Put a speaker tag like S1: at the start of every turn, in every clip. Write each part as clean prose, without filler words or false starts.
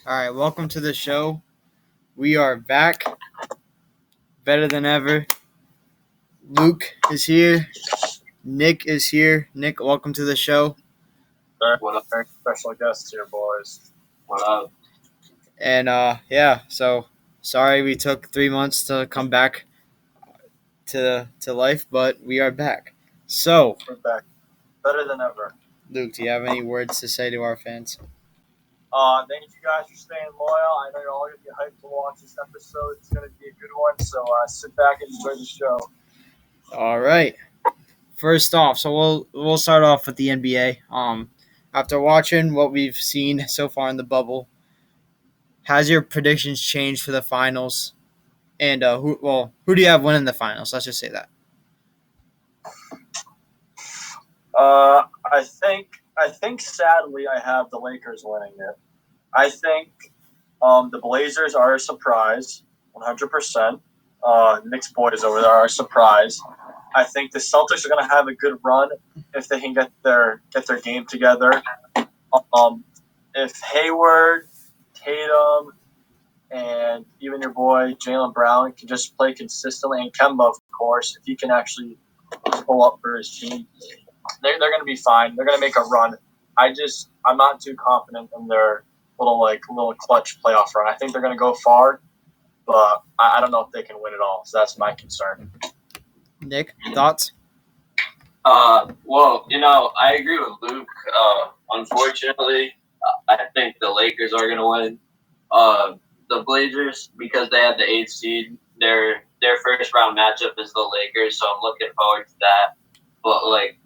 S1: All right, welcome to the show. We are back, better than ever. Luke is here. Nick is here. Nick, welcome to the show.
S2: What up? Very special guest here, boys.
S3: What up?
S1: And so sorry we took 3 months to come back to life, but we are back. So,
S2: We're back, better than ever.
S1: Luke, do you have any words to say to our fans?
S2: Thank you guys for staying loyal. I know you're all gonna be hyped to watch this episode. It's gonna be a good one. So sit back and enjoy the show.
S1: All right. First off, so we'll start off with the NBA. After watching what we've seen so far in the bubble, has your predictions changed for the finals? And who do you have winning the finals? Let's just say that.
S2: I think sadly I have the Lakers winning it. I think the Blazers are a surprise, 100%. Knicks boys over there are a surprise. I think the Celtics are going to have a good run if they can get their game together. If Hayward, Tatum, and even your boy Jaylen Brown can just play consistently, and Kemba, of course, if he can actually pull up for his team, they're going to be fine. They're going to make a run. I'm not too confident in their little clutch playoff run. I think they're going to go far, but I don't know if they can win it all. So that's my concern.
S1: Nick, thoughts?
S3: Well, I agree with Luke. Unfortunately, I think the Lakers are going to win. The Blazers, because they have the 8th seed, their first round matchup is the Lakers, so I'm looking forward to that. But,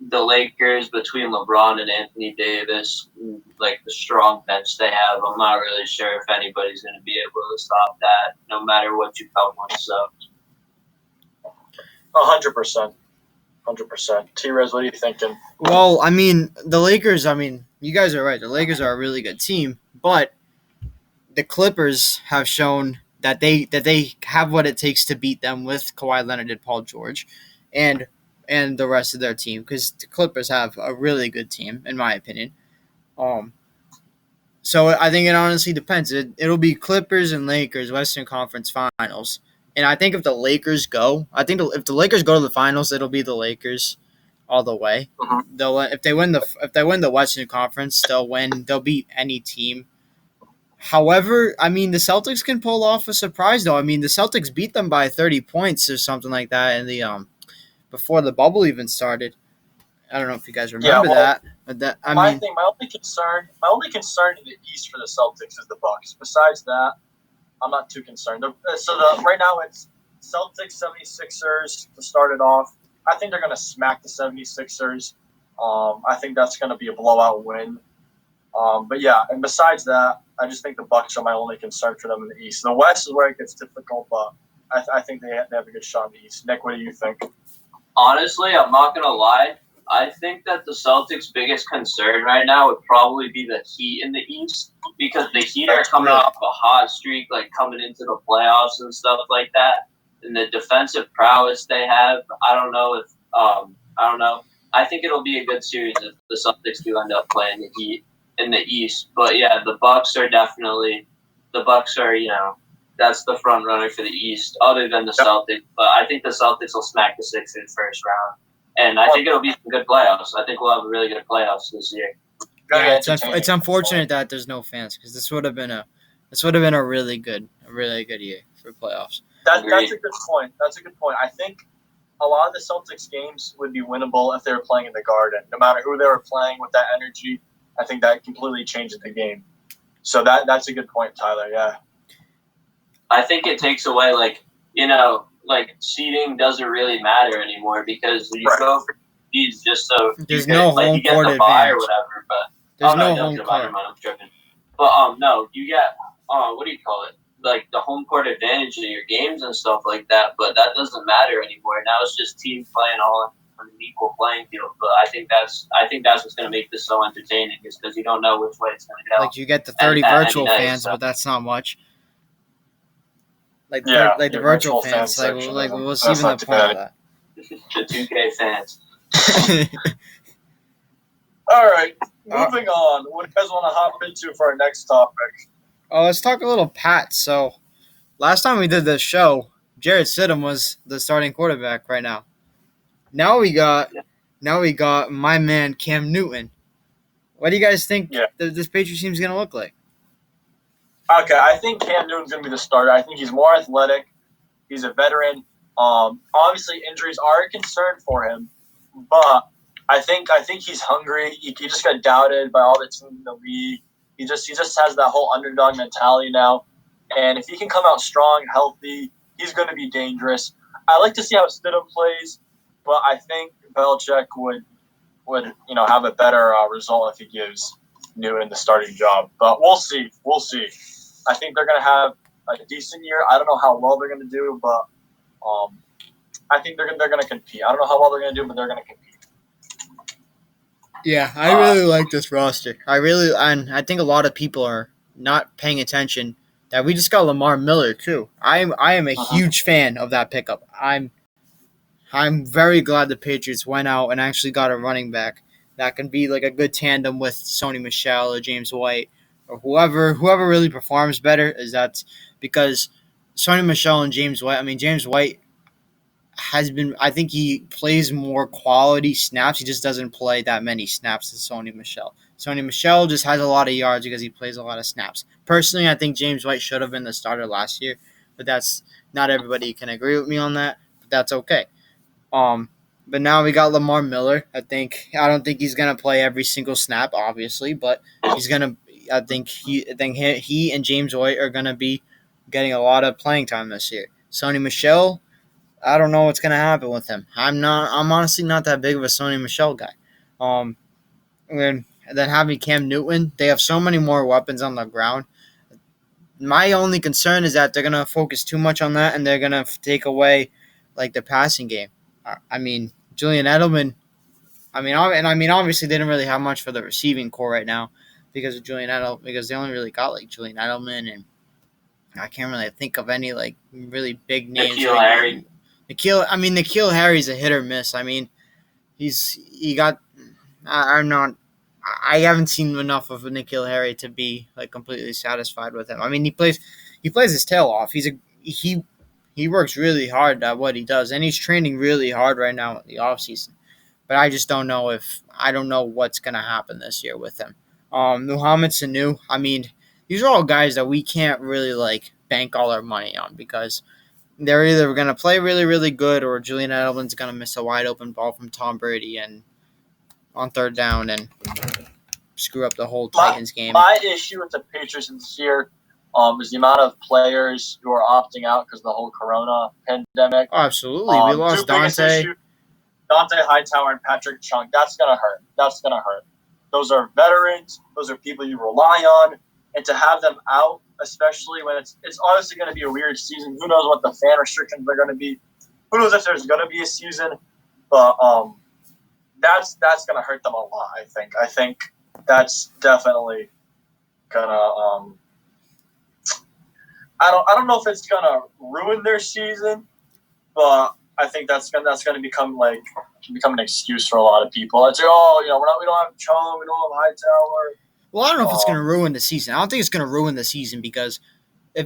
S3: the Lakers, between LeBron and Anthony Davis, the strong bench they have, I'm not really sure if anybody's going to be able to stop that, no matter what you come with. So,
S2: 100%. 100%. T-Rez, what are you thinking?
S1: Well, the Lakers, you guys are right. The Lakers are a really good team, but the Clippers have shown that they have what it takes to beat them with Kawhi Leonard and Paul George and the rest of their team, because the Clippers have a really good team, in my opinion. So I think it honestly depends. It'll be Clippers and Lakers, Western Conference Finals. And I think if the Lakers go, if the Lakers go to the finals, it'll be the Lakers all the way.
S2: Mm-hmm.
S1: If they win the Western Conference, they'll win. They'll beat any team. However, the Celtics can pull off a surprise, though. The Celtics beat them by 30 points or something like that in the before the bubble even started. I don't know if you guys remember that. But
S2: my only concern in the East for the Celtics is the Bucks. Besides that, I'm not too concerned. Right now it's Celtics 76ers to start it off. I think they're going to smack the 76ers. I think that's going to be a blowout win. But yeah, and besides that, I just think the Bucks are my only concern for them in the East. The West is where it gets difficult, but I think they have a good shot in the East. Nick, what do you think?
S3: Honestly, I'm not going to lie. I think that the Celtics' biggest concern right now would probably be the Heat in the East, because the Heat are coming off a hot streak, coming into the playoffs and stuff like that. And the defensive prowess they have, I don't know. I think it'll be a good series if the Celtics do end up playing the Heat in the East. But yeah, the Bucks are, that's the front runner for the East, other than the Celtics. But I think the Celtics will smack the Sixers first round. And I think it'll be some good playoffs. I think we'll have a really good playoffs this year.
S1: Yeah, it's unfortunate that there's no fans, because this would have been a really good year for playoffs.
S2: That's a good point. I think a lot of the Celtics games would be winnable if they were playing in the Garden. No matter who they were playing, with that energy, I think that completely changes the game. So that's a good point, Tyler. Yeah.
S3: I think it takes away, seeding doesn't really matter anymore, because you go for seeds just so
S1: there's no home court advantage
S3: or whatever. But
S1: there's no home court.
S3: I'm tripping. But no, you get what do you call it? The home court advantage of your games and stuff like that. But that doesn't matter anymore. Now it's just teams playing all on an equal playing field. But I think that's what's going to make this so entertaining, is because you don't know which way it's going to go.
S1: You get the 30 virtual fans, but that's not much. The virtual fans, what's even the point of that?
S3: The 2K fans.
S2: All right, moving on. What do you guys want to hop into for our next topic?
S1: let's talk a little Pat. So last time we did this show, Jarrett Stidham was the starting quarterback right now. Now we got
S3: Yeah.
S1: now we got my man Cam Newton. What do you guys think
S2: Yeah.
S1: this Patriots team is going to look like?
S2: Okay, I think Cam Newton's going to be the starter. I think he's more athletic. He's a veteran. Obviously, injuries are a concern for him, but I think he's hungry. He just got doubted by all the teams in the league. He just has that whole underdog mentality now, and if he can come out strong, healthy, he's going to be dangerous. I like to see how Stidham plays, but I think Belichick would have a better result if he gives Newton the starting job. But we'll see. We'll see. I think they're going to have a decent year. I don't know how well they're going to do, but I think they're going to compete. I don't know how well they're going to do, but they're going to compete.
S1: Yeah, I really like this roster. I think a lot of people are not paying attention that we just got Lamar Miller too. I am a huge fan of that pickup. I'm very glad the Patriots went out and actually got a running back that can be like a good tandem with Sony Michel or James White or whoever really performs better. Is that because Sony Michel and James White? I mean, James White has been. I think he plays more quality snaps. He just doesn't play that many snaps as Sony Michel. Sony Michel just has a lot of yards because he plays a lot of snaps. Personally, I think James White should have been the starter last year, but that's not everybody can agree with me on that. But that's okay. Um, but now we got Lamar Miller. I don't think he's gonna play every single snap, obviously, but he's gonna. He and James White are gonna be getting a lot of playing time this year. Sony Michel, I don't know what's gonna happen with him. I'm honestly not that big of a Sony Michel guy. Um, and then having Cam Newton, they have so many more weapons on the ground. My only concern is that they're gonna focus too much on that, and they're gonna take away like the passing game. I mean, Julian Edelman. Obviously they didn't really have much for the receiving core right now because of Julian Edelman, because they only really got like Julian Edelman, and I can't really think of any like really big names.
S3: N'Keal Harry.
S1: N'Keal Harry's a hit or miss. I mean, he got. I'm not. I haven't seen enough of N'Keal Harry to be like completely satisfied with him. I mean, he plays his tail off. He works really hard at what he does, and he's training really hard right now in the offseason. But I don't know what's gonna happen this year with him. Muhammad Sanu. I mean, these are all guys that we can't really like bank all our money on because they're either going to play really, really good or Julian Edelman's going to miss a wide open ball from Tom Brady and on third down and screw up the whole Titans game.
S2: My issue with the Patriots this year is the amount of players who are opting out because of the whole Corona pandemic.
S1: Oh, absolutely. We lost Dante
S2: Hightower and Patrick Chung. That's going to hurt. Those are veterans. Those are people you rely on. And to have them out, especially when it's obviously going to be a weird season. Who knows what the fan restrictions are going to be? Who knows if there's going to be a season? But that's going to hurt them a lot. I think that's definitely gonna. I don't know if it's gonna ruin their season, but I think that's gonna become an excuse for a lot of people. It's we don't have Chung, we don't have Hightower.
S1: Well, I don't know if it's going to ruin the season. I don't think it's going to ruin the season because they're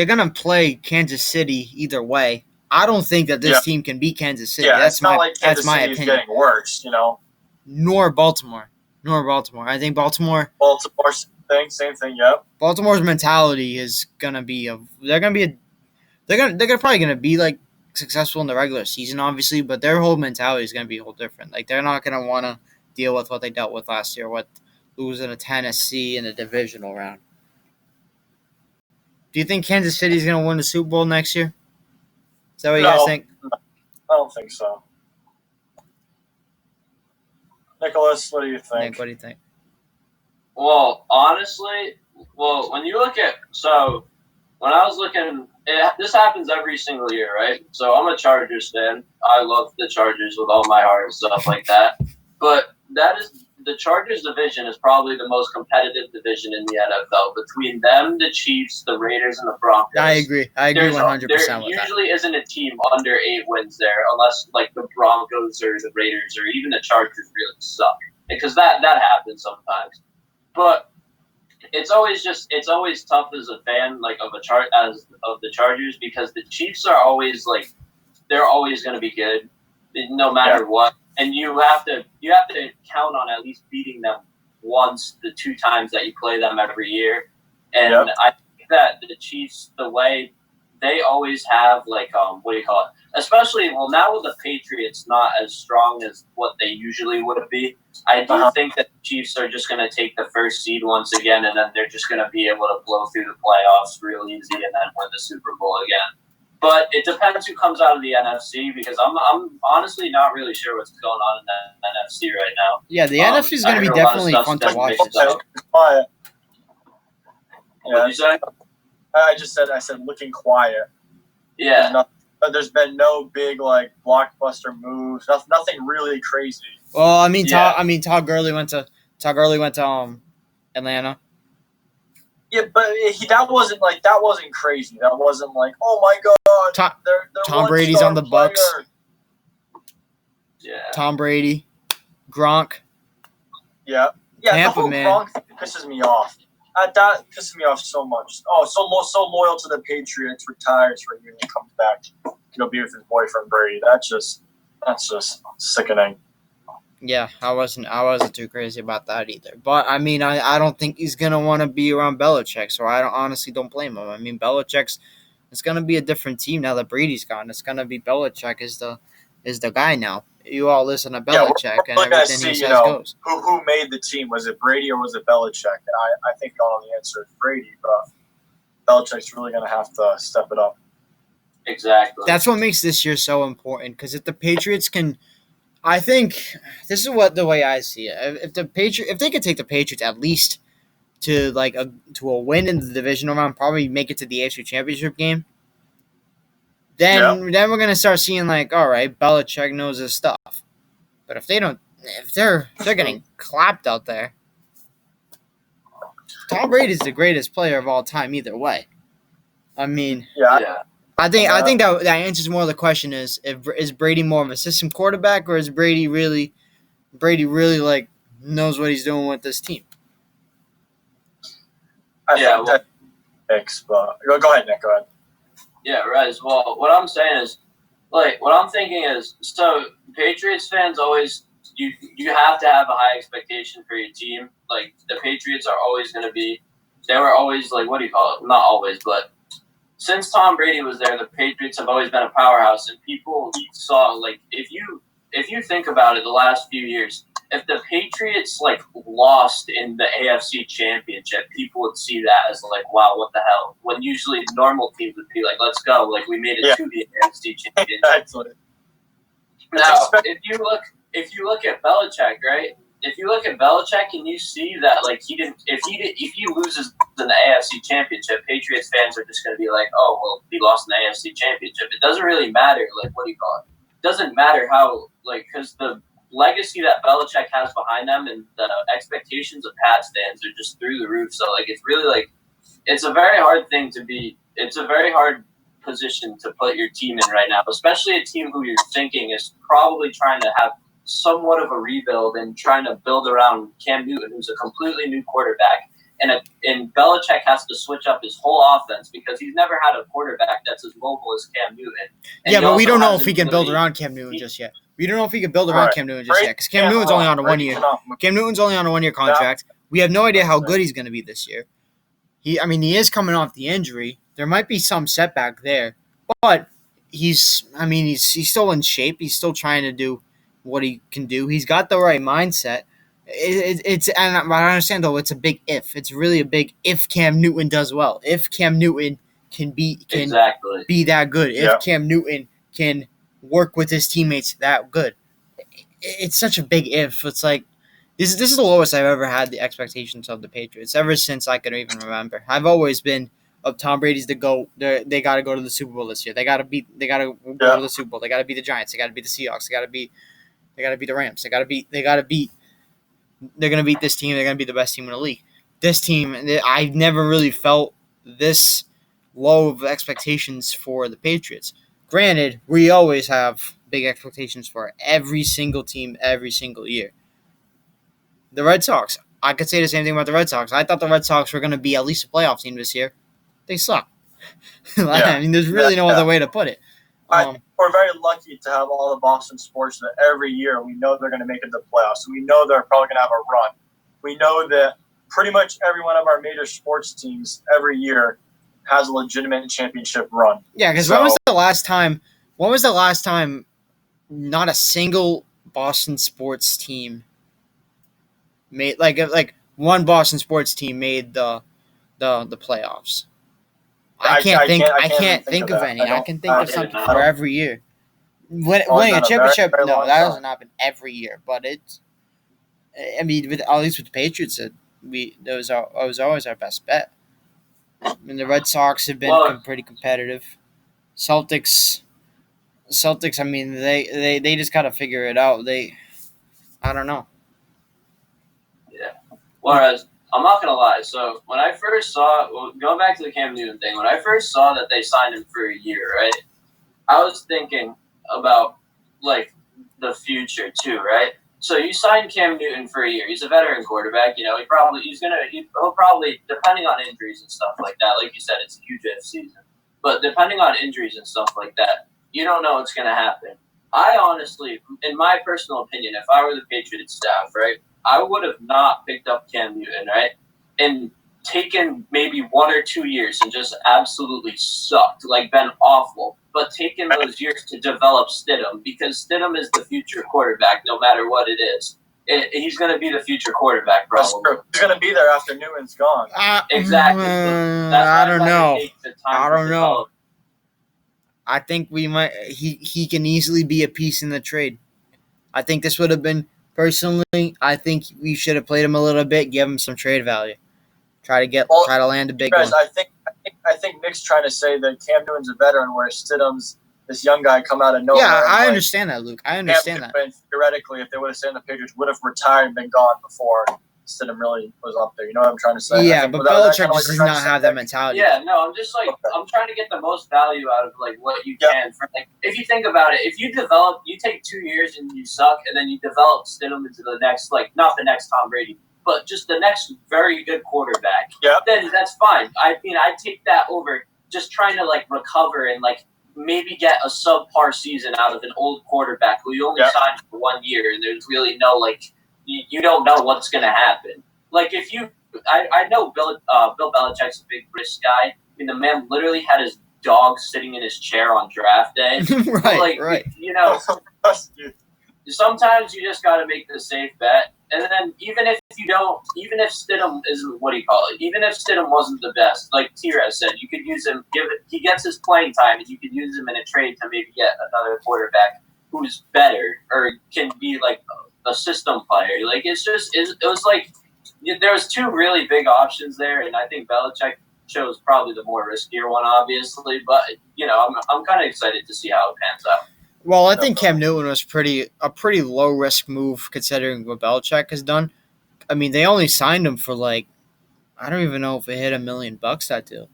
S1: going to play Kansas City either way. I don't think that this team can beat Kansas City.
S2: Yeah,
S1: that's
S2: not like Kansas
S1: my
S2: City
S1: opinion.
S2: Is getting worse,
S1: Nor Baltimore. I think Baltimore.
S2: Same thing. Yep.
S1: Baltimore's mentality is going to be they're probably going to be like successful in the regular season, obviously, but their whole mentality is going to be a whole different. Like they're not going to want to deal with what they dealt with last year, with losing to Tennessee in the divisional round. Do you think Kansas City is going to win the Super Bowl next year? Is that what you guys think?
S2: I don't think so. Nicholas, what do you think?
S1: Nick, what do you think?
S3: Well, honestly, when you look at when I was looking, this happens every single year, right? So I'm a Chargers fan. I love the Chargers with all my heart and stuff like that. But the Chargers division is probably the most competitive division in the NFL. Between them, the Chiefs, the Raiders, and the Broncos.
S1: I agree 100% with that.
S3: There usually isn't a team under 8 wins there unless like the Broncos or the Raiders or even the Chargers really suck. Because that happens sometimes. But it's always tough as a fan like of the Chargers because the Chiefs are always like they're always going to be good no matter what, and you have to count on at least beating them once the 2 times that you play them every year, and I think that the Chiefs the way they always have like what do you call it, especially now with the Patriots not as strong as what they usually would be. I do think that the Chiefs are just going to take the first seed once again, and then they're just going to be able to blow through the playoffs real easy and then win the Super Bowl again. But it depends who comes out of the NFC because I'm honestly not really sure what's going on in the NFC right now.
S1: Yeah, the NFC is going to be definitely fun to watch.
S2: Quiet.
S3: What did you say?
S2: I said looking quiet.
S3: Yeah.
S2: There's been no big like blockbuster moves. Nothing really crazy.
S1: Well, I mean, Todd Gurley went to Atlanta.
S2: Yeah, but that wasn't crazy. That wasn't like, oh my god, they're
S1: Tom Brady's on the Bucks.
S3: Yeah.
S1: Tom Brady, Gronk.
S2: Yeah.
S1: Tampa,
S2: the whole
S1: man.
S2: Gronk thing pisses me off. That pisses me off so much. Oh, so loyal to the Patriots, retires for a year and comes back to be with his boyfriend Brady. That's just sickening.
S1: Yeah, I wasn't too crazy about that either. But I mean, I don't think he's gonna want to be around Belichick, so I honestly don't blame him. I mean, it's gonna be a different team now that Brady's gone. It's gonna be Belichick is the guy now. You all listen to Belichick and everything he says goes.
S2: Who made the team? Was it Brady or was it Belichick? And I think all the answer is Brady, but Belichick's really gonna have to step it up.
S3: Exactly.
S1: That's what makes this year so important because if the Patriots can. I think this is the way I see it. If they could take the Patriots at least to a win in the divisional round, probably make it to the AFC Championship game, then we're gonna start seeing like, all right, Belichick knows his stuff. But if they're getting clapped out there, Tom Brady is the greatest player of all time either way. I mean, I think that answers more of the question is Brady more of a system quarterback or is Brady really like knows what he's doing with this team?
S2: I think that picks, but go ahead, Nick. Go ahead.
S3: Yeah, right. Well, what I'm saying is, like, what I'm thinking is, so Patriots fans always you have to have a high expectation for your team. Like the Patriots are always going to be, they were always like, what do you call it? Not always, but. Since Tom Brady was there, the Patriots have always been a powerhouse, and people saw like if you think about it, the last few years, if the Patriots like lost in the AFC Championship, people would see that as like, wow, what the hell? When usually normal teams would be like, let's go, like we made it to the AFC Championship. Now, if you look at Belichick, right? If you look at Belichick and you see that, like, if he loses in the AFC Championship, Patriots fans are just going to be like, oh, well, he lost in the AFC Championship. It doesn't really matter, like, what do you call it? It doesn't matter how, like, because the legacy that Belichick has behind them and the expectations of Pats fans are just through the roof. So, like, it's really, like, it's a very hard thing to be, it's a very hard position to put your team in right now, especially a team who you're thinking is probably trying to have somewhat of a rebuild and trying to build around Cam Newton, who's a completely new quarterback. And Belichick has to switch up his whole offense because he's never had a quarterback that's as mobile as Cam Newton. And
S1: but we don't know if he can build around Cam Newton just yet. We don't know if he can build around Cam Newton just yet because Cam Newton's only on a 1 year. Cam Newton's only on a 1 year contract. We have no idea how good he's going to be this year. He is coming off the injury. There might be some setback there, but he's still in shape. He's still trying to do what he can do. He's got the right mindset. And I understand though it's a big if. It's really a big if Cam Newton does well. If Cam Newton can be that good. If Cam Newton can work with his teammates that good. It's such a big if. It's like this is the lowest I've ever had the expectations of the Patriots ever since I can even remember. I've always been of Tom Brady's to go. They got to go to the Super Bowl this year. They got to go to the Super Bowl. They got to beat the Giants. They got to beat the Seahawks. They got to beat the Rams. They're going to beat this team. They're going to be the best team in the league. This team, I've never really felt this low of expectations for the Patriots. Granted, we always have big expectations for every single team every single year. The Red Sox, I could say the same thing about the Red Sox. I thought the Red Sox were going to be at least a playoff team this year. They suck. I mean, there's really no other way to put it.
S2: We're very lucky to have all the Boston sports that every year we know they're going to make it to the playoffs. So we know they're probably going to have a run. We know that pretty much every one of our major sports teams every year has a legitimate championship run.
S1: Yeah, because when was the last time not a single Boston sports team made like one Boston sports team made the playoffs? I can't think of any. I can think of something for every year. Winning a championship, no, that doesn't happen every year. But it's, I mean, at least with the Patriots, that was always our best bet. I mean, the Red Sox have been pretty competitive. Celtics. I mean, they just gotta figure it out. I don't know.
S3: Yeah. Whereas I'm not gonna lie. So when I first saw, going back to the Cam Newton thing, when I first saw that they signed him for a year, right? I was thinking about like the future too, right? So you signed Cam Newton for a year. He's a veteran quarterback. You know, he'll probably, depending on injuries and stuff like that. Like you said, it's a huge if season, but depending on injuries and stuff like that, you don't know what's going to happen. I honestly, in my personal opinion, if I were the Patriots staff, right, I would have not picked up Cam Newton, right, and taken maybe 1 or 2 years and just absolutely sucked, like been awful, but taken those years to develop Stidham, because Stidham is the future quarterback no matter what it is. He's going to be the future quarterback, probably.
S2: That's true. He's going to be there after Newton's gone.
S3: Exactly.
S1: I don't know. I don't know. I think we might. He can easily be a piece in the trade. I think this would have been, personally, I think we should have played him a little bit, give him some trade value. Try to land a big one.
S2: I think Nick's trying to say that Cam Newton's a veteran, whereas Stidham's this young guy come out of nowhere.
S1: Yeah, I understand that, Luke. I understand that.
S2: Theoretically, if they would have stayed in the Patriots, would have retired and been gone before Stidham really was up there. You know what I'm trying to say?
S1: Yeah, but Belichick just does not have that mentality.
S3: Yeah, no, I'm just like, I'm trying to get the most value out of like what you can. For, like, if you think about it, if you take 2 years and you suck, and then you develop Stidham into the next, like, not the next Tom Brady, but just the next very good quarterback, then that's fine. I mean, I'd take that over just trying to, like, recover and, like, maybe get a subpar season out of an old quarterback who you only signed for 1 year, and there's really no, like, you don't know what's going to happen. Like, if you – I know Bill Belichick's a big risk guy. I mean, the man literally had his dog sitting in his chair on draft day.
S1: Right.
S3: You know, sometimes you just got to make the safe bet. And then even if Stidham isn't, even if Stidham wasn't the best, like T-Rez said, you could use him, he gets his playing time, and you could use him in a trade to maybe get another quarterback who's better or can be like a system player. Like, it was like, there was two really big options there, and I think Belichick chose probably the more riskier one, obviously. But, you know, I'm kind of excited to see how it pans out.
S1: Well, I think Cam Newton was a pretty low risk move considering what Belichick has done. I mean, they only signed him for, like, I don't even know if it hit $1 million that deal.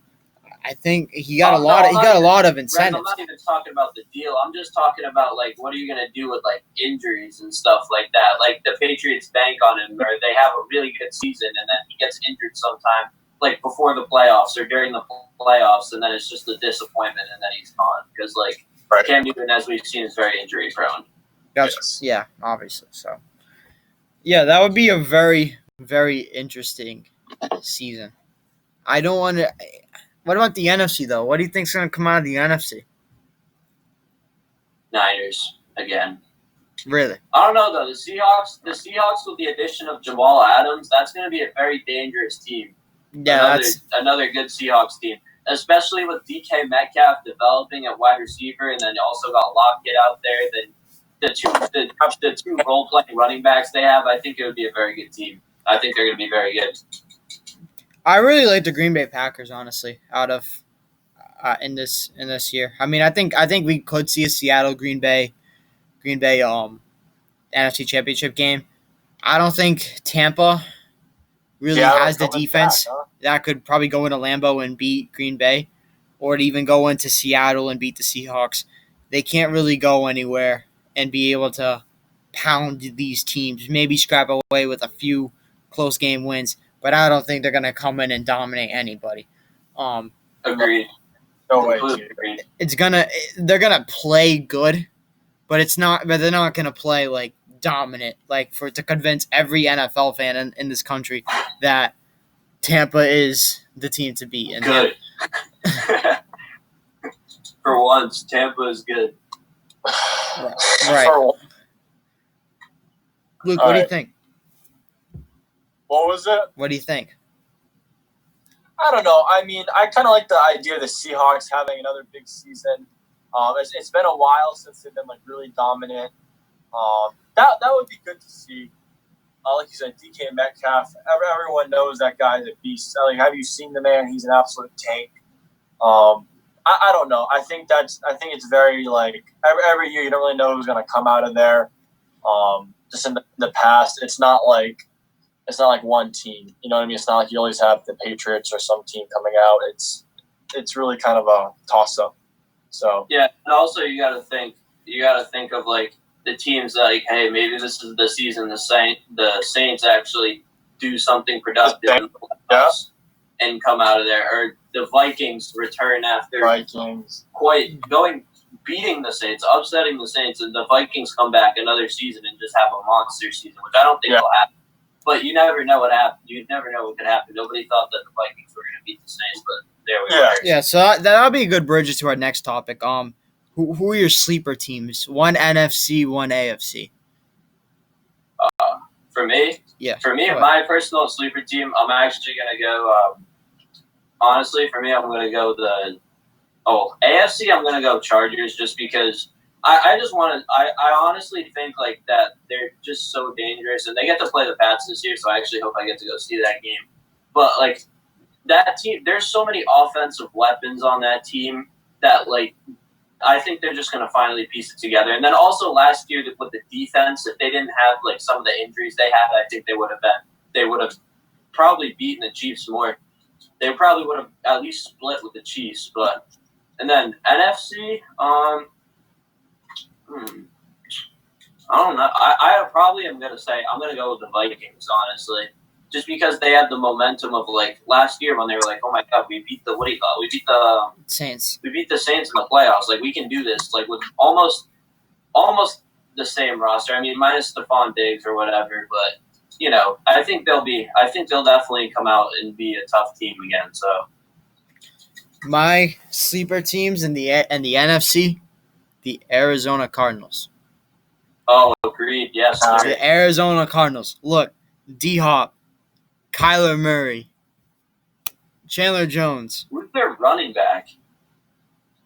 S1: I think he got a lot of incentives.
S3: I'm not even talking about the deal. I'm just talking about, like, what are you going to do with, like, injuries and stuff like that? Like, the Patriots bank on him, or they have a really good season, and then he gets injured sometime, like, before the playoffs or during the playoffs, and then it's just a disappointment, and then he's gone. Because, like, Cam Newton, as we've seen, is very injury prone.
S1: Yeah, obviously. So, yeah, that would be a very, very interesting season. I don't want to. What about the NFC, though? What do you think's going to come out of the NFC?
S3: Niners again.
S1: Really?
S3: I don't know, though. The Seahawks with the addition of Jamal Adams, that's going to be a very dangerous team.
S1: Yeah,
S3: another good Seahawks team, especially with DK Metcalf developing at wide receiver, and then you also got Lockett out there. Then the two role playing running backs they have, I think it would be a very good team. I think they're going to be very good.
S1: I really like the Green Bay Packers, honestly, out of in this year. I mean, I think we could see a Seattle Green Bay NFC Championship game. I don't think Tampa really has the defense that could probably go into Lambeau and beat Green Bay, or to even go into Seattle and beat the Seahawks. They can't really go anywhere and be able to pound these teams. Maybe scrap away with a few close game wins, but I don't think they're going to come in and dominate anybody.
S3: Agreed.
S2: No way,
S3: Completely
S2: dude.
S3: agreed.
S1: They're going to play good, but they're not going to play like dominant, like to convince every NFL fan in this country that Tampa is the team to beat. And
S3: Good. For once, Tampa is good.
S1: Right. Luke, what do you think?
S2: What was it?
S1: What do you think?
S2: I don't know. I mean, I kind of like the idea of the Seahawks having another big season. It's been a while since they've been like really dominant. That would be good to see. Like you said, DK Metcalf. Everyone knows that guy's a beast. Like, have you seen the man? He's an absolute tank. I don't know. I think it's very like every year you don't really know who's going to come out of there. Just in the past, it's not like one team. You know what I mean? It's not like you always have the Patriots or some team coming out. It's really kind of a toss up. So
S3: yeah, and also you got to think of like the teams like, hey, maybe this is the season the Saints actually do something productive in the playoffs and come out of there, or the Vikings return after beating the Saints, upsetting the Saints, and the Vikings come back another season and just have a monster season, which I don't think will happen. But you never know what happened. You never know what could happen. Nobody thought that the Vikings were going to beat the Saints, but there we go.
S1: Yeah, so that'll be a good bridge to our next topic. Who are your sleeper teams? One NFC, one AFC.
S3: For me,
S1: go
S3: my personal sleeper team, I'm actually going to go. Honestly, for me, I'm going to go AFC. I'm going to go Chargers, just because I just want to. I honestly think like that they're just so dangerous, and they get to play the Pats this year, so I actually hope I get to go see that game. But like that team, there's so many offensive weapons on that team that like I think they're just going to finally piece it together. And then also last year with the defense, if they didn't have like some of the injuries they had, I think they would have probably beaten the Chiefs more. They probably would have at least split with the Chiefs, and then NFC, I don't know. I probably am gonna say I'm gonna go with the Vikings, honestly, just because they had the momentum of like last year when they were like, oh my god, we beat the
S1: Saints.
S3: We beat the Saints in the playoffs. Like, we can do this. Like, with almost the same roster. I mean, minus Stephon Diggs or whatever, but. You know, I think they'll definitely come out and be a tough team again. So,
S1: my sleeper teams in the NFC, the Arizona Cardinals.
S3: Oh, agreed. Yes, sir.
S1: The Arizona Cardinals. Look, D-Hop, Kyler Murray, Chandler Jones.
S3: Who's their running back?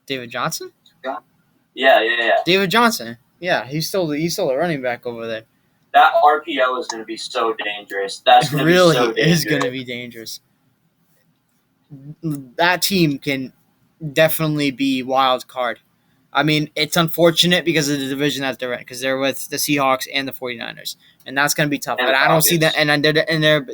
S1: David Johnson?
S3: Yeah.
S1: David Johnson. Yeah, he's still a running back over there.
S3: That RPO is going to be so dangerous. That's going to be so dangerous.
S1: Really is going to be dangerous. That team can definitely be wild card. I mean, it's unfortunate because of the division that they're in, because they're with the Seahawks and the 49ers, and that's going to be tough. But I don't see that, and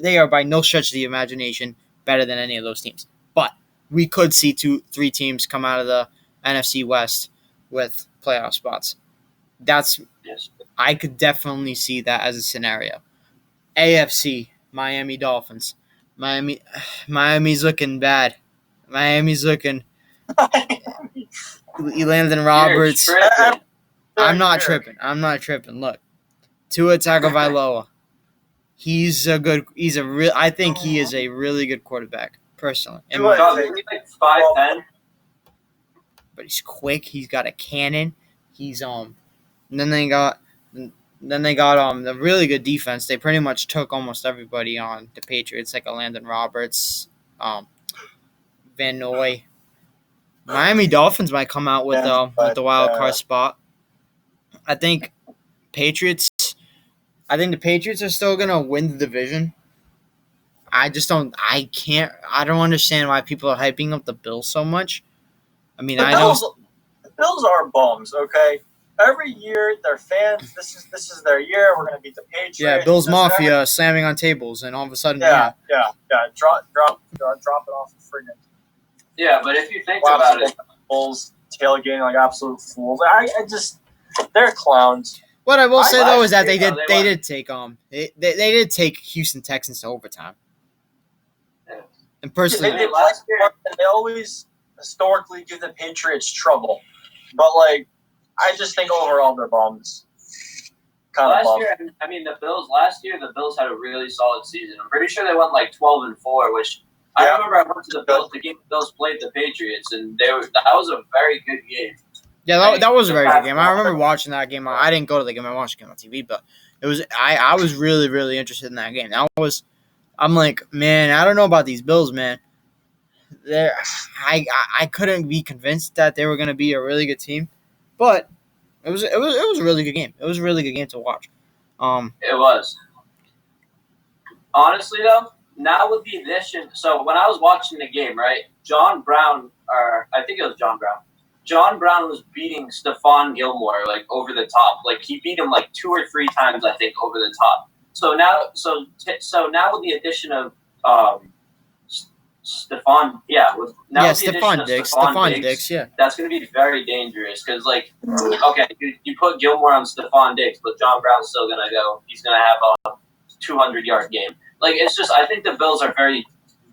S1: they are by no stretch of the imagination better than any of those teams. But we could see 2-3 teams come out of the NFC West with playoff spots. I could definitely see that as a scenario. AFC, Miami Dolphins. Miami's looking bad. Miami's looking. Elandon Roberts. I'm not tripping. Look, Tua Tagovailoa. I think he is a really good quarterback, personally.
S3: He's like 5'10",
S1: but he's quick. He's got a cannon. And then they got a really good defense. They pretty much took almost everybody on the Patriots, like Elandon Roberts, Van Noy. Miami Dolphins might come out with the wild card spot. I think the Patriots are still gonna win the division. I don't understand why people are hyping up the Bills so much. I mean,
S2: the Bills are bums, okay? Every year, their fans. This is their year. We're gonna beat the Patriots.
S1: Yeah, Bills Mafia slamming on tables, and all of a sudden,
S2: yeah. Drop it off the friggin'.
S3: Yeah, but if you think about it,
S2: Bulls tailgating like absolute fools. They're clowns.
S1: What I will say though is that
S3: Last year,
S1: they did take they did take Houston Texans to overtime. And personally,
S2: They last year, and they always historically give the Patriots trouble, but like I just think overall they're bums.
S3: Last year, I mean, the Bills had a really solid season. I'm pretty sure they went like 12-4, which I remember I went to the Bills. The game the Bills played the Patriots, and that was a very good game.
S1: Yeah, that was a very good game. I remember watching that game. I didn't go to the game. I watched the game on TV, but it was I was really, really interested in that game. I'm like, man, I don't know about these Bills, man. I couldn't be convinced that they were going to be a really good team, but it was a really good game. It was a really good game to watch.
S3: It was. Honestly, though, now with the addition, so when I was watching the game, right, John Brown was beating Stephon Gilmore like over the top. Like he beat him like 2 or 3 times, I think, over the top. So now with the addition of Stephon Diggs,
S1: yeah.
S3: That's going to be very dangerous because, like, okay, you put Gilmore on Stephon Diggs, but John Brown's still going to go. He's going to have a 200-yard game. Like, it's just, I think the Bills are very,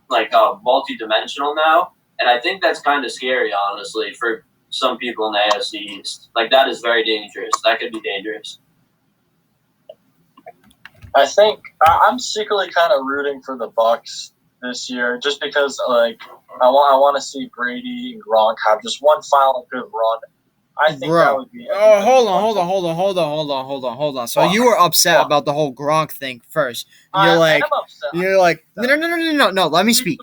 S3: like, multi-dimensional now, and I think that's kind of scary, honestly, for some people in the AFC East. Like, that is very dangerous. That could be dangerous.
S2: I think I'm secretly kind of rooting for the Bucs this year, just because like I want to see Brady and Gronk have just one final good run. I think that would be.
S1: Oh, hold on. So you were upset about the whole Gronk thing first. You're like, no. Let me speak.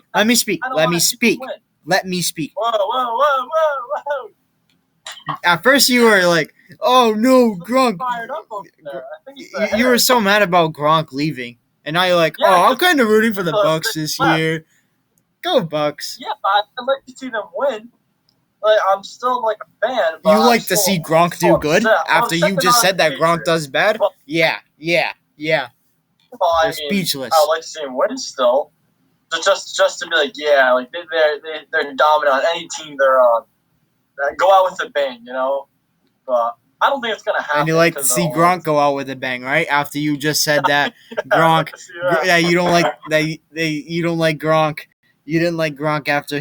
S2: Whoa.
S1: At first, you were like, "Oh no, Gronk."
S2: Fired up over there.
S1: You were so mad about Gronk leaving, and now you're like, "Oh, I'm kind of rooting for the Bucs this year." Go Bucs!
S2: Yeah, I'd like to see them win. Like, I'm still like a fan. But
S1: you like to see Gronk do good after you just said that Gronk does bad? Yeah.
S2: Well,
S1: They're speechless.
S2: I would like to see him win still, just to be like, yeah, like they're dominant on any team they're on. Go out with a bang, you know. But I don't think it's gonna happen.
S1: And you like to see Gronk go out with a bang, right? After you just said that Gronk, you don't like you don't like Gronk. You didn't like Gronk after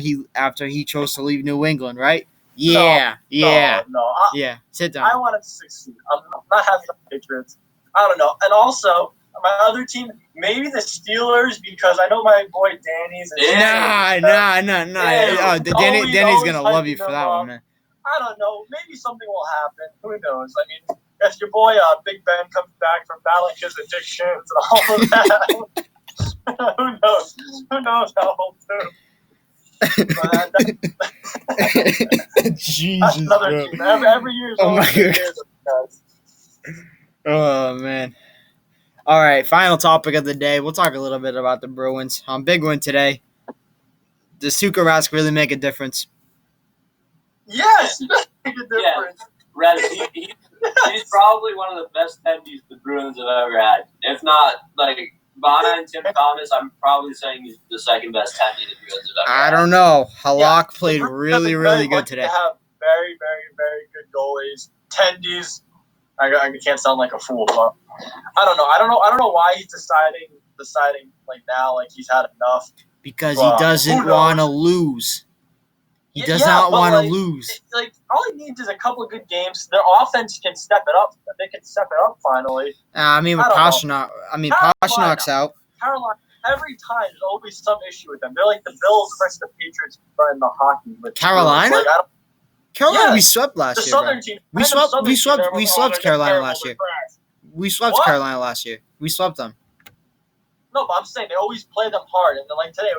S1: he chose to leave New England, right? Yeah.
S2: No.
S1: Sit down.
S2: I want him to succeed. I'm not having the Patriots. I don't know. And also, my other team, maybe the Steelers, because I know my boy Danny's.
S1: Nah. Danny's gonna love you for that one, man.
S2: I don't know. Maybe something will happen. Who knows? I mean, if your boy Big Ben comes back from battling his addictions and all of that, who knows? Who knows how he'll do?
S1: Jesus,
S2: that's another team. Every year is
S1: my God. Oh man. All right, final topic of the day. We'll talk a little bit about the Bruins. Big win today. Does Tuukka Rask really make a difference?
S2: Yes, he does make a difference.
S3: Yeah. He's probably one of the best tendies the Bruins have ever had. If not, like, behind Tim Thomas, I'm probably saying he's the second best tendy the Bruins have ever had.
S1: I don't know. Halak played really, really good today.
S2: They have very, very, very good goalies. Tendies. I can't sound like a fool, but I don't know. I don't know why he's deciding like now, like he's had enough.
S1: Because he doesn't want to lose. He does not want to lose.
S2: Like all he needs is a couple of good games. Their offense can step it up. They can step it up finally.
S1: Pastrnak's out.
S2: Carolina. Every time there's always some issue with them. They're like the Bills versus the Patriots in the hockey. With
S1: Carolina. Carolina, we swept last year.
S2: The Southern team.
S1: We swept Carolina last year. We swept Carolina last year. We swept them.
S2: No, but I'm saying they always play them hard, and then like today.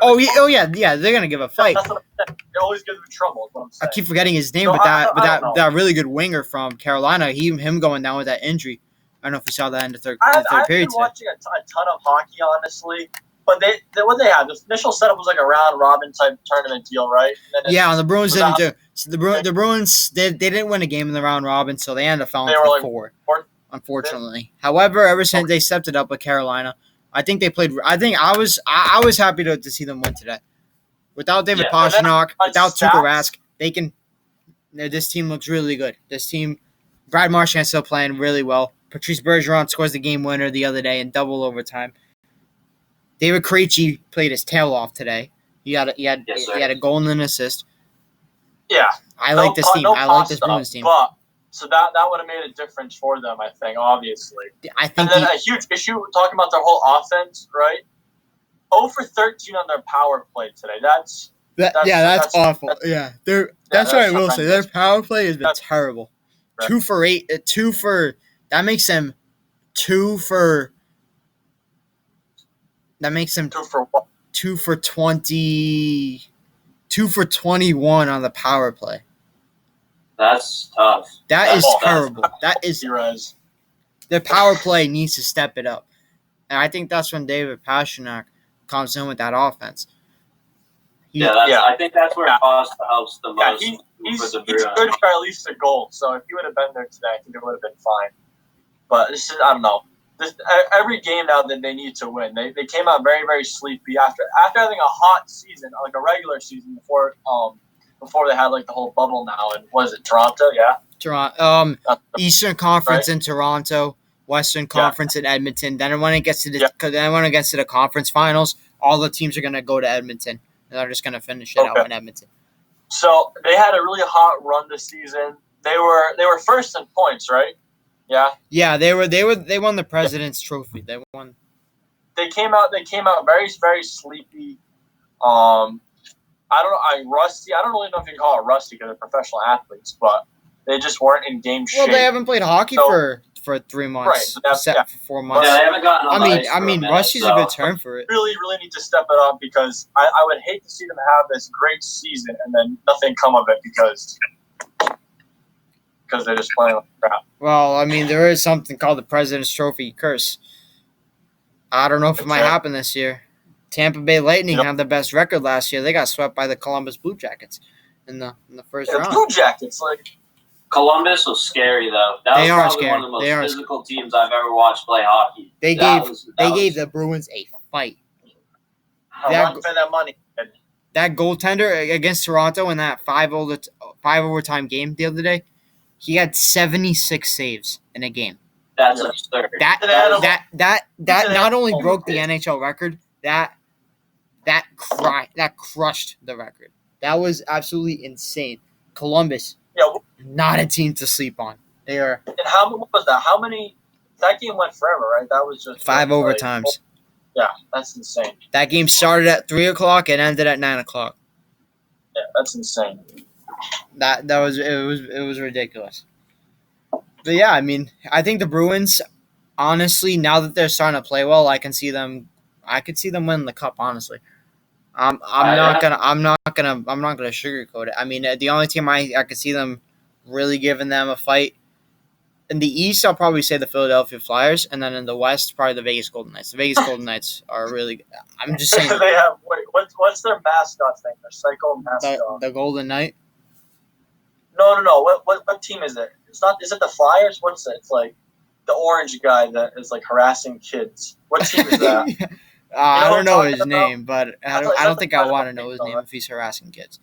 S1: Yeah. They're gonna give a fight.
S2: That's what I'm saying. They always give them trouble. Is what I'm saying.
S1: I keep forgetting his name, but that really good winger from Carolina, him going down with that injury. I don't know if you saw that in the third period.
S2: I've been watching a ton of hockey, honestly. But what they had, the initial setup was like a round robin type tournament deal, right?
S1: And the Bruins didn't do. So the Bruins they didn't win a game in the round robin, so they ended up falling to 4. Unfortunately, however, ever since they stepped it up with Carolina, I think they played. I think I was happy to see them win today. Without David Pastrnak, without Tuukka Rask, this team looks really good. This team, Brad Marchand still playing really well. Patrice Bergeron scores the game winner the other day in double overtime. David Krejci played his tail off today. He had a goal and an assist.
S2: Yeah.
S1: I like this team. I like this Bruins team.
S2: But so that would have made a difference for them, I think, obviously.
S1: I think
S2: and then a huge issue talking about their whole offense, right? 0 for 13 on their power play today. That's
S1: awful. That's what I will say. Their power play has been terrible. Right. 2 for 8. That makes them 2 for. That makes them
S2: 2 for what?
S1: 2 for 20. 2 for 21 on the power play.
S3: That's tough.
S1: That's terrible. That is. Their power play needs to step it up, and I think that's when David Pastrnak comes in with that offense.
S3: I think that's where Costa helps the most.
S2: He's good for at least a goal. So if he would have been there today, I think it would have been fine. But this is, I don't know. Every game now that they need to win, they came out very, very sleepy after having a hot season, like a regular season before they had like the whole bubble now. And was it Toronto? Yeah.
S1: Toronto. Eastern Conference in Toronto, Western Conference in Edmonton. Then when it gets to the conference finals, all the teams are gonna go to Edmonton. And they're just gonna finish it out in Edmonton.
S2: So they had a really hot run this season. They were first in points, right? Yeah. Yeah,
S1: they won the President's Trophy. They won.
S2: They came out very, very sleepy. I don't know. Rusty. I don't really know if you can call it rusty because they're professional athletes, but they just weren't in game shape.
S1: Well, they haven't played hockey for 3 months,
S2: right?
S1: For 4 months.
S3: Yeah, they haven't gotten.
S1: I mean, rusty's a good term for it.
S2: Really, really need to step it up because I would hate to see them have this great season and then nothing come of it because they're just playing like crap.
S1: Well, I mean, there is something called the President's Trophy curse. I don't know if it might happen this year. Tampa Bay Lightning had the best record last year. They got swept by the Columbus Blue Jackets in the first round.
S2: Blue Jackets, like
S3: Columbus was scary though. That was probably one of the most physical teams I've ever watched play hockey.
S1: They gave the Bruins a fight.
S2: For that money.
S1: That goaltender against Toronto in that 5 overtime game the other day, he had 76 saves in a game.
S3: That's absurd.
S1: That not only broke the NHL record, that crushed the record. That was absolutely insane. Columbus, not a team to sleep on. They are.
S2: And what was that? How many? That game went forever, right? That was just
S1: 5 overtimes.
S2: Yeah, that's insane.
S1: That game started at 3:00 and ended at 9:00.
S2: Yeah, that's insane.
S1: It was ridiculous. But yeah, I mean, I think the Bruins, honestly, now that they're starting to play well, I could see them winning the cup. Honestly, I'm not gonna sugarcoat it. I mean, the only team I could see them really giving them a fight in the East, I'll probably say the Philadelphia Flyers, and then in the West, probably the Vegas Golden Knights. The Vegas Golden Knights are really good. I'm just saying.
S2: They have what's their mascot thing? Their psycho mascot.
S1: The Golden Knight.
S2: No. What team is it? It's not. Is it the Flyers? What's it? It's like the orange guy that is like harassing kids. What team is that?
S1: I don't know his name, but I don't think I want to know his name if he's harassing kids.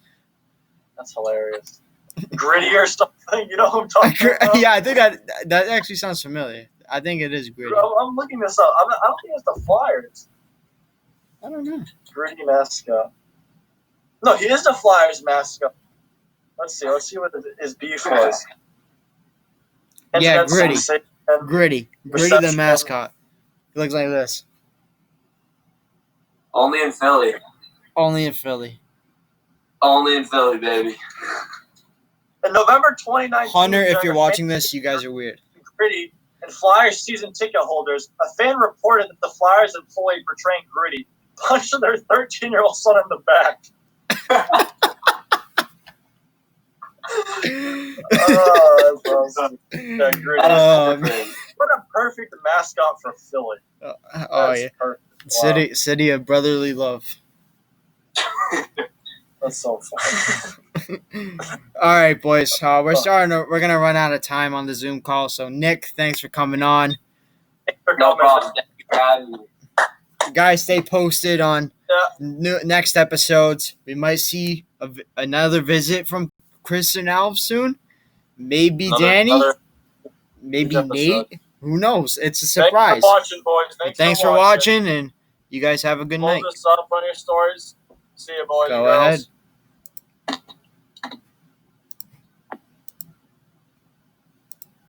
S2: That's hilarious. Gritty or something, you know who I'm talking about?
S1: Yeah, I think that actually sounds familiar. I think it is Gritty.
S2: I'm looking this up. I don't think it's the Flyers.
S1: I don't know.
S2: Gritty mascot. No, he is the Flyers mascot. Let's see what his beef was.
S1: Yeah, Gritty the mascot. He looks like this.
S3: Only in Philly.
S1: Only in Philly.
S3: Only in Philly, baby.
S2: In November 2019,
S1: Hunter, if you're watching this, you guys are weird.
S2: Gritty and Flyers season ticket holders, a fan reported that the Flyers employee portraying Gritty punched their 13-year-old son in the back. That's awesome. Yeah, Gritty. What a perfect mascot for Philly.
S1: Yeah. Wow. City of brotherly love.
S2: That's so funny.
S1: All right, boys. We're gonna run out of time on the Zoom call. So, Nick, thanks for coming on.
S3: No problem.
S1: Guys, stay posted on next episodes. We might see another visit from Chris and Alf soon. Maybe Danny. Maybe Nate. Who knows? It's a
S2: Thanks
S1: surprise.
S2: for watching, boys.
S1: But thanks for watching, and you guys have a good
S2: Close
S1: night.
S2: this up on your stories. See you, boys
S1: Go
S2: and girls.
S1: ahead.